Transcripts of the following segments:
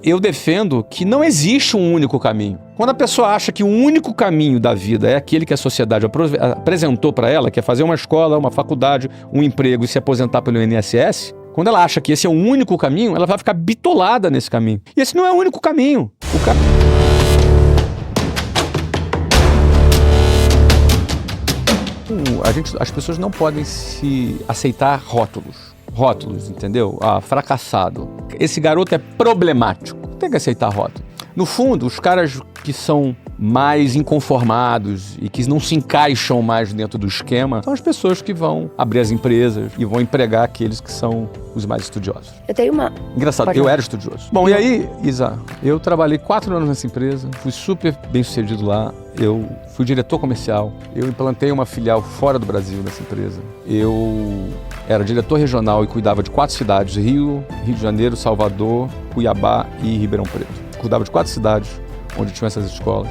Eu defendo que não existe um único caminho. Quando a pessoa acha que o único caminho da vida é aquele que a sociedade apresentou para ela, que é fazer uma escola, uma faculdade, um emprego e se aposentar pelo INSS, quando ela acha que esse é o único caminho, ela vai ficar bitolada nesse caminho. E esse não é o único caminho. As pessoas não podem se aceitar rótulos, entendeu? Fracassado. Esse garoto é problemático. Tem que aceitar rótulo. No fundo, os caras que são mais inconformados e que não se encaixam mais dentro do esquema são as pessoas que vão abrir as empresas e vão empregar aqueles que são os mais estudiosos. Eu tenho uma... Engraçado, eu era estudioso. Bom, e aí, Isa, eu trabalhei 4 anos nessa empresa, fui super bem sucedido lá, eu fui diretor comercial, eu implantei uma filial fora do Brasil nessa empresa, eu era diretor regional e cuidava de 4 cidades, Rio de Janeiro, Salvador, Cuiabá e Ribeirão Preto. Cuidava de 4 cidades onde tinham essas escolas.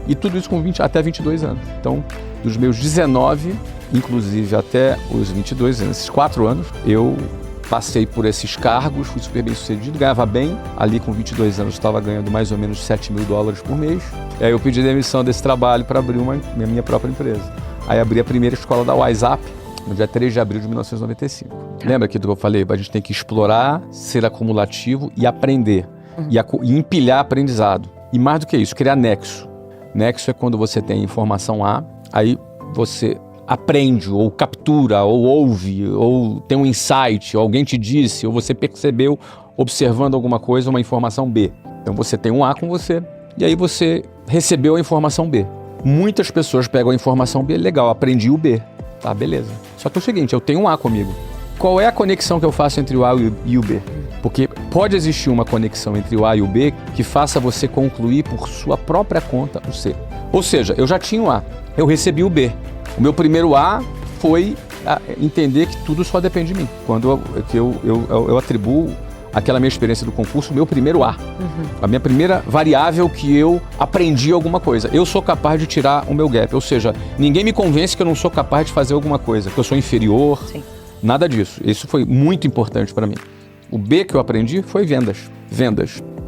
E tudo isso com até 22 anos. Então, dos meus 19, inclusive até os 22, nesses 4 anos, eu passei por esses cargos, fui super bem sucedido, ganhava bem. Ali com 22 anos estava ganhando mais ou menos $7.000 por mês. E aí eu pedi demissão desse trabalho para abrir a minha própria empresa. Aí abri a primeira escola da WhatsApp, no dia 3 de abril de 1995. Lembra aquilo que eu falei? A gente tem que explorar, ser acumulativo e aprender. E empilhar aprendizado. E mais do que isso, criar nexo. Nexo é quando você tem informação A, aí você aprende, ou captura, ou ouve, ou tem um insight, ou alguém te disse, ou você percebeu, observando alguma coisa, uma informação B. Então você tem um A com você, e aí você recebeu a informação B. Muitas pessoas pegam a informação B, legal, aprendi o B. Tá, beleza. Só que é o seguinte, eu tenho um A comigo. Qual é a conexão que eu faço entre o A e o B? Porque pode existir uma conexão entre o A e o B que faça você concluir por sua própria conta o C. Ou seja, eu já tinha o A, eu recebi o B. O meu primeiro A foi entender que tudo só depende de mim. Quando eu atribuo aquela minha experiência do concurso, o meu primeiro A. A minha primeira variável que eu aprendi alguma coisa. Eu sou capaz de tirar o meu gap. Ou seja, ninguém me convence que eu não sou capaz de fazer alguma coisa, que eu sou inferior. Sim. Nada disso. Isso foi muito importante para mim. O B que eu aprendi foi vendas.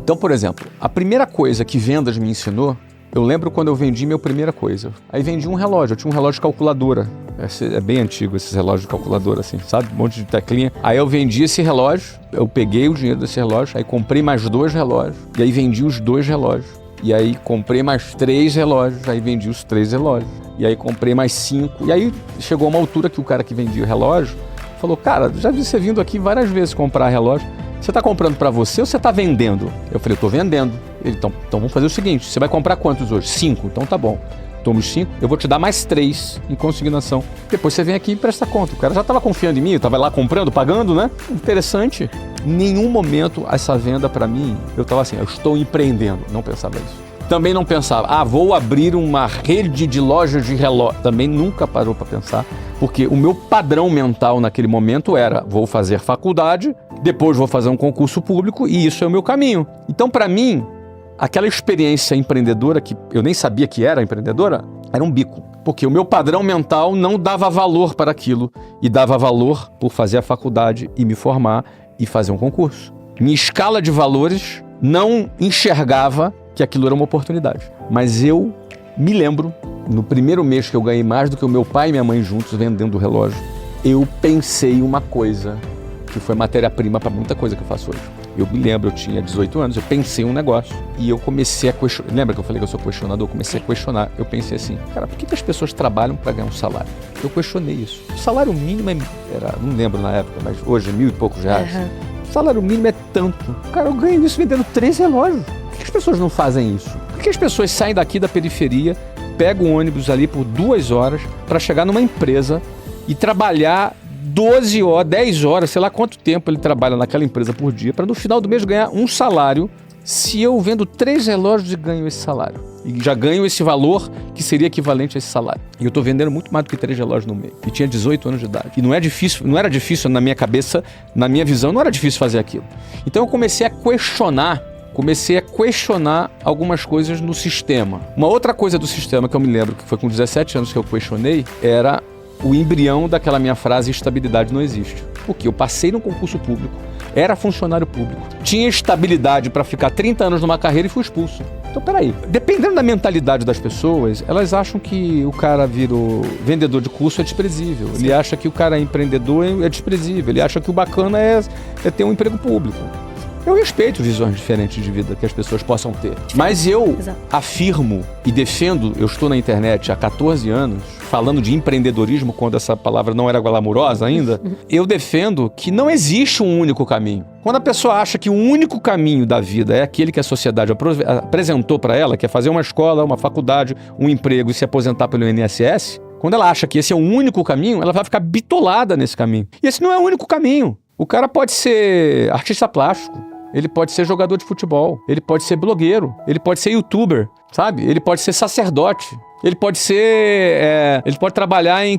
Então, por exemplo, a primeira coisa que vendas me ensinou, eu lembro quando eu vendi minha primeira coisa. Aí vendi um relógio, eu tinha um relógio de calculadora. É bem antigo esses relógios de calculadora, assim, sabe? Um monte de teclinha. Aí eu vendi esse relógio, eu peguei o dinheiro desse relógio, aí comprei mais 2 relógios, e aí vendi os 2 relógios. E aí comprei mais 3 relógios, aí vendi os 3 relógios. E aí comprei mais 5. E aí chegou uma altura que o cara que vendia o relógio falou, cara, já vi você vindo aqui várias vezes comprar relógio. Você está comprando para você ou você está vendendo? Eu falei, eu estou vendendo. Ele, então vamos fazer o seguinte, você vai comprar quantos hoje? 5, então tá bom. Toma os 5, eu vou te dar mais 3 em consignação. Depois você vem aqui e presta conta. O cara já estava confiando em mim, eu estava lá comprando, pagando, né? Interessante. Em nenhum momento essa venda para mim, eu estava assim, eu estou empreendendo. Não pensava isso. Também não pensava, vou abrir uma rede de lojas de relógio. Também nunca parou para pensar, porque o meu padrão mental naquele momento era, vou fazer faculdade, depois vou fazer um concurso público e isso é o meu caminho. Então, para mim, aquela experiência empreendedora, que eu nem sabia que era empreendedora, era um bico. Porque o meu padrão mental não dava valor para aquilo e dava valor por fazer a faculdade e me formar e fazer um concurso. Minha escala de valores não enxergava que aquilo era uma oportunidade. Mas eu me lembro, no primeiro mês que eu ganhei mais do que o meu pai e minha mãe juntos vendendo o relógio, eu pensei uma coisa que foi matéria-prima para muita coisa que eu faço hoje. Eu me lembro, eu tinha 18 anos, eu pensei um negócio e eu comecei a questionar. Lembra que eu falei que eu sou questionador? Eu comecei a questionar. Eu pensei assim, cara, por que as pessoas trabalham para ganhar um salário? Eu questionei isso. O salário mínimo era, não lembro na época, mas hoje é R$1.000 e poucos. O salário mínimo é tanto. Cara, eu ganho isso vendendo 3 relógios. Por que as pessoas não fazem isso? Por que as pessoas saem daqui da periferia, pegam um ônibus ali por 2 horas para chegar numa empresa e trabalhar 12 horas, 10 horas, sei lá quanto tempo ele trabalha naquela empresa por dia, para no final do mês ganhar um salário, se eu vendo 3 relógios e ganho esse salário. E já ganho esse valor que seria equivalente a esse salário. E eu estou vendendo muito mais do que 3 relógios no mês. E tinha 18 anos de idade. E não era difícil na minha cabeça, na minha visão, não era difícil fazer aquilo. Então eu comecei a questionar algumas coisas no sistema. Uma outra coisa do sistema que eu me lembro, que foi com 17 anos que eu questionei, era o embrião daquela minha frase, estabilidade não existe. Porque eu passei no concurso público, era funcionário público, tinha estabilidade para ficar 30 anos numa carreira e fui expulso. Então, peraí, dependendo da mentalidade das pessoas, elas acham que o cara virou vendedor de curso é desprezível. Sim. Ele acha que o cara é empreendedor é desprezível. Ele acha que o bacana é ter um emprego público. Eu respeito visões diferentes de vida que as pessoas possam ter. Mas eu afirmo e defendo, eu estou na internet há 14 anos, falando de empreendedorismo, quando essa palavra não era glamurosa ainda, eu defendo que não existe um único caminho. Quando a pessoa acha que o único caminho da vida é aquele que a sociedade apresentou para ela, que é fazer uma escola, uma faculdade, um emprego e se aposentar pelo INSS, quando ela acha que esse é o único caminho, ela vai ficar bitolada nesse caminho. E esse não é o único caminho. O cara pode ser artista plástico, ele pode ser jogador de futebol, ele pode ser blogueiro, ele pode ser youtuber, sabe? Ele pode ser sacerdote, ele pode ser... ele pode trabalhar em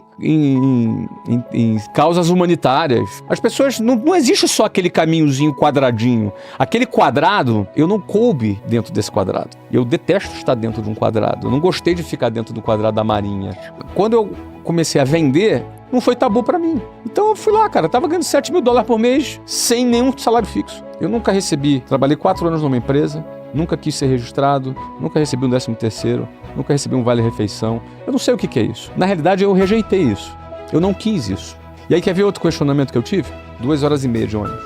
causas humanitárias. As pessoas... Não existe só aquele caminhozinho quadradinho. Aquele quadrado, eu não coube dentro desse quadrado. Eu detesto estar dentro de um quadrado. Eu não gostei de ficar dentro do quadrado da Marinha. Quando eu comecei a vender, não foi tabu pra mim. Então eu fui lá, cara, tava ganhando $7.000 por mês, sem nenhum salário fixo. Eu nunca recebi, trabalhei 4 anos numa empresa, nunca quis ser registrado, nunca recebi um 13º, nunca recebi um vale-refeição. Eu não sei o que é isso. Na realidade, eu rejeitei isso. Eu não quis isso. E aí, quer ver outro questionamento que eu tive? 2 horas e meia de ônibus.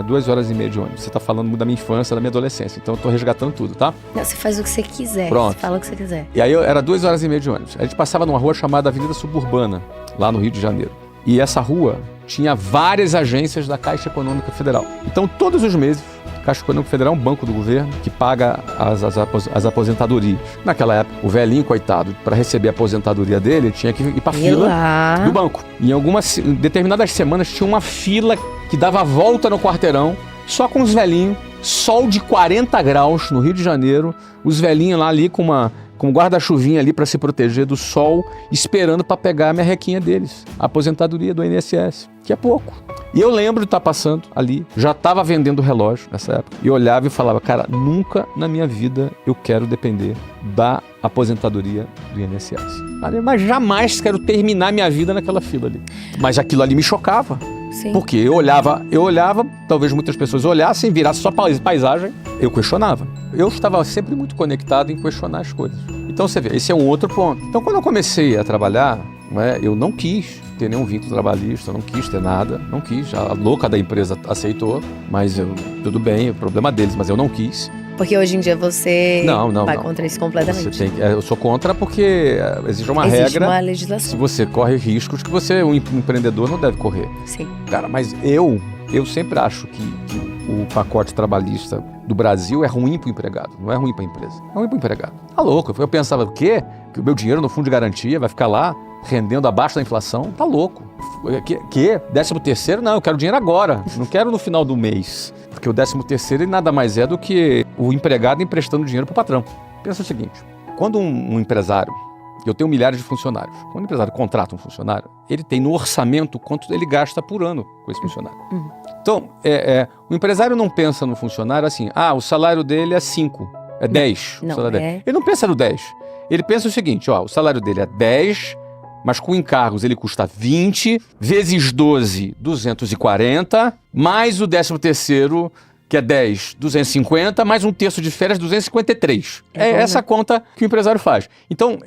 2 horas e meia de ônibus. Você tá falando da minha infância, da minha adolescência. Então eu tô resgatando tudo, tá? Não, você faz o que você quiser. Pronto. Você fala o que você quiser. E aí era 2 horas e meia de ônibus. A gente passava numa rua chamada Avenida Suburbana, lá no Rio de Janeiro. E essa rua tinha várias agências da Caixa Econômica Federal. Então todos os meses, a Caixa Econômica Federal é um banco do governo que paga as aposentadorias. Naquela época, o velhinho, coitado, para receber a aposentadoria dele, tinha que ir para fila do banco. Em determinadas semanas tinha uma fila que dava a volta no quarteirão, só com os velhinhos, sol de 40 graus no Rio de Janeiro, os velhinhos lá ali com um guarda-chuvinha ali para se proteger do sol, esperando para pegar a merrequinha deles, a aposentadoria do INSS, que é pouco. E eu lembro de estar passando ali, já estava vendendo relógio nessa época, e olhava e falava, cara, nunca na minha vida eu quero depender da aposentadoria do INSS. Mas jamais quero terminar minha vida naquela fila ali. Mas aquilo ali me chocava. Sim. Porque eu olhava, talvez muitas pessoas olhassem, virasse só paisagem, eu questionava. Eu estava sempre muito conectado em questionar as coisas. Então você vê, esse é um outro ponto. Então quando eu comecei a trabalhar, eu não quis ter nenhum vínculo trabalhista, não quis ter nada, não quis. A louca da empresa aceitou, mas tudo bem, é problema deles, mas eu não quis. Porque hoje em dia você vai contra isso completamente. Eu sou contra porque existe uma regra. Existe uma legislação. Se você corre riscos que você, um empreendedor, não deve correr. Sim. Cara, mas eu sempre acho que o pacote trabalhista do Brasil é ruim para o empregado, não é ruim para a empresa. É ruim para o empregado. Tá louco. Eu pensava, o quê? Que o meu dinheiro no fundo de garantia vai ficar lá rendendo abaixo da inflação? Tá louco. Que? 13º? Não, eu quero dinheiro agora. Não quero no final do mês. Porque o 13º ele nada mais é do que o empregado emprestando dinheiro para o patrão. Pensa o seguinte, quando um empresário, eu tenho milhares de funcionários, quando o empresário contrata um funcionário, ele tem no orçamento quanto ele gasta por ano com esse funcionário. Então, o empresário não pensa no funcionário assim, o salário dele é 5, é 10. Ele não pensa no 10. Ele pensa o seguinte, o salário dele é 10, mas com encargos ele custa 20, vezes 12, 240, mais o 13º, que é 10, 250, mais um terço de férias, 253. É essa conta que o empresário faz. Então,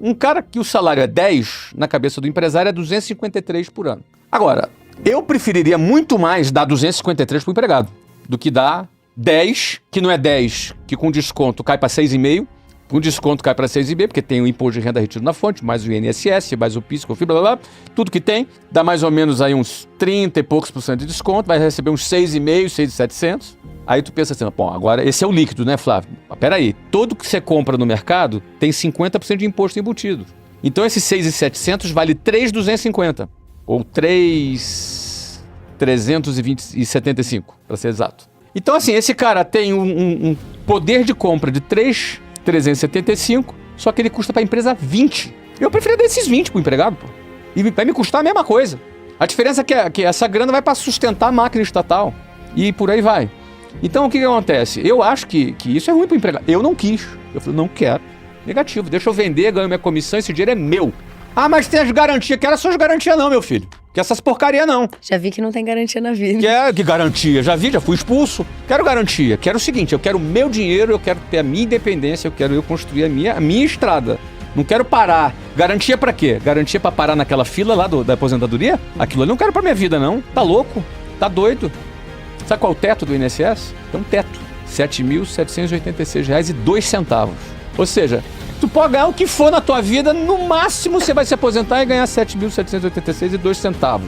um cara que o salário é 10, na cabeça do empresário, é 253 por ano. Agora, eu preferiria muito mais dar 253 para o empregado do que dar 10, que não é 10, que com desconto cai para 6,5, com desconto cai para 6,5, porque tem o imposto de renda retido na fonte, mais o INSS, mais o PIS, COFINS, blá, blá, blá, tudo que tem, dá mais ou menos aí uns 30 e poucos % de desconto, vai receber uns 6,5, 6,700. Aí tu pensa assim, bom, agora esse é o líquido, né, Flávio? Mas peraí, tudo que você compra no mercado tem 50% de imposto embutido. Então esses 6,700 vale 3,250, ou 3,375, para ser exato. Então assim, esse cara tem um poder de compra de 375, só que ele custa para a empresa 20. Eu preferia dar esses 20 para o empregado, pô. E vai me custar a mesma coisa. A diferença é que essa grana vai para sustentar a máquina estatal. E por aí vai. Então o que acontece? Eu acho que isso é ruim para o empregado. Eu não quis. Eu falei, não quero. Negativo. Deixa eu vender, ganho minha comissão, esse dinheiro é meu. Mas tem as garantias. Quero as suas garantias não, meu filho. Que essas porcaria não. Já vi que não tem garantia na vida. Que garantia? Já fui expulso. Quero garantia. Quero o seguinte, eu quero o meu dinheiro, eu quero ter a minha independência, eu quero construir a minha estrada. Não quero parar. Garantia pra quê? Garantia pra parar naquela fila lá da aposentadoria? Aquilo ali não quero pra minha vida, não. Tá louco? Tá doido? Sabe qual é o teto do INSS? Tem um teto. R$ 7.786,02. Ou seja, tu pode ganhar o que for na tua vida, no máximo você vai se aposentar e ganhar R$ 7.786,02.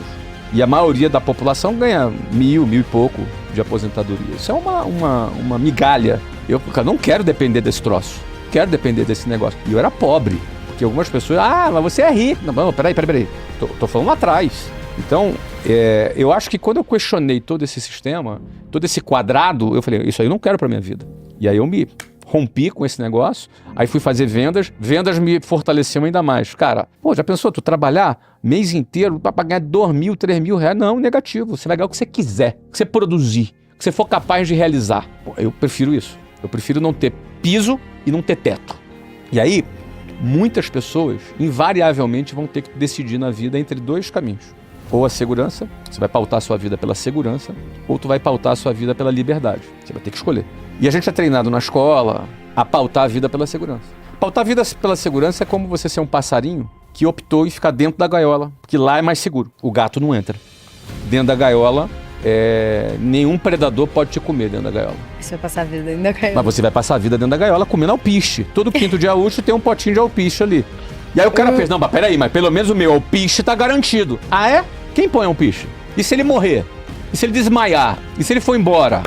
E a maioria da população ganha mil e pouco de aposentadoria. Isso é uma migalha. Eu não quero depender desse troço. Quero depender desse negócio. E eu era pobre. Porque algumas pessoas... mas você é rico. Não, peraí. Tô falando lá atrás. Então, eu acho que quando eu questionei todo esse sistema, todo esse quadrado, eu falei, isso aí eu não quero pra minha vida. E aí eu me rompi com esse negócio, aí fui fazer vendas me fortaleceu ainda mais. Cara, já pensou, tu trabalhar mês inteiro pra ganhar R$2.000, R$3.000? Não, negativo. Você vai ganhar o que você quiser, o que você produzir, o que você for capaz de realizar. Eu prefiro isso. Eu prefiro não ter piso e não ter teto. E aí, muitas pessoas, invariavelmente, vão ter que decidir na vida entre dois caminhos. Ou a segurança, você vai pautar a sua vida pela segurança, ou tu vai pautar a sua vida pela liberdade. Você vai ter que escolher. E a gente é treinado na escola a pautar a vida pela segurança. Pautar a vida pela segurança é como você ser um passarinho que optou em ficar dentro da gaiola, porque lá é mais seguro. O gato não entra. Dentro da gaiola, nenhum predador pode te comer dentro da gaiola. Você vai passar a vida dentro da gaiola. Mas você vai passar a vida dentro da gaiola comendo alpiste. Todo quinto dia útil tem um potinho de alpiste ali. E aí o cara pensa, não, mas peraí, mas pelo menos o meu alpiste tá garantido. Ah, é? Quem põe alpiste? E se ele morrer? E se ele desmaiar? E se ele for embora?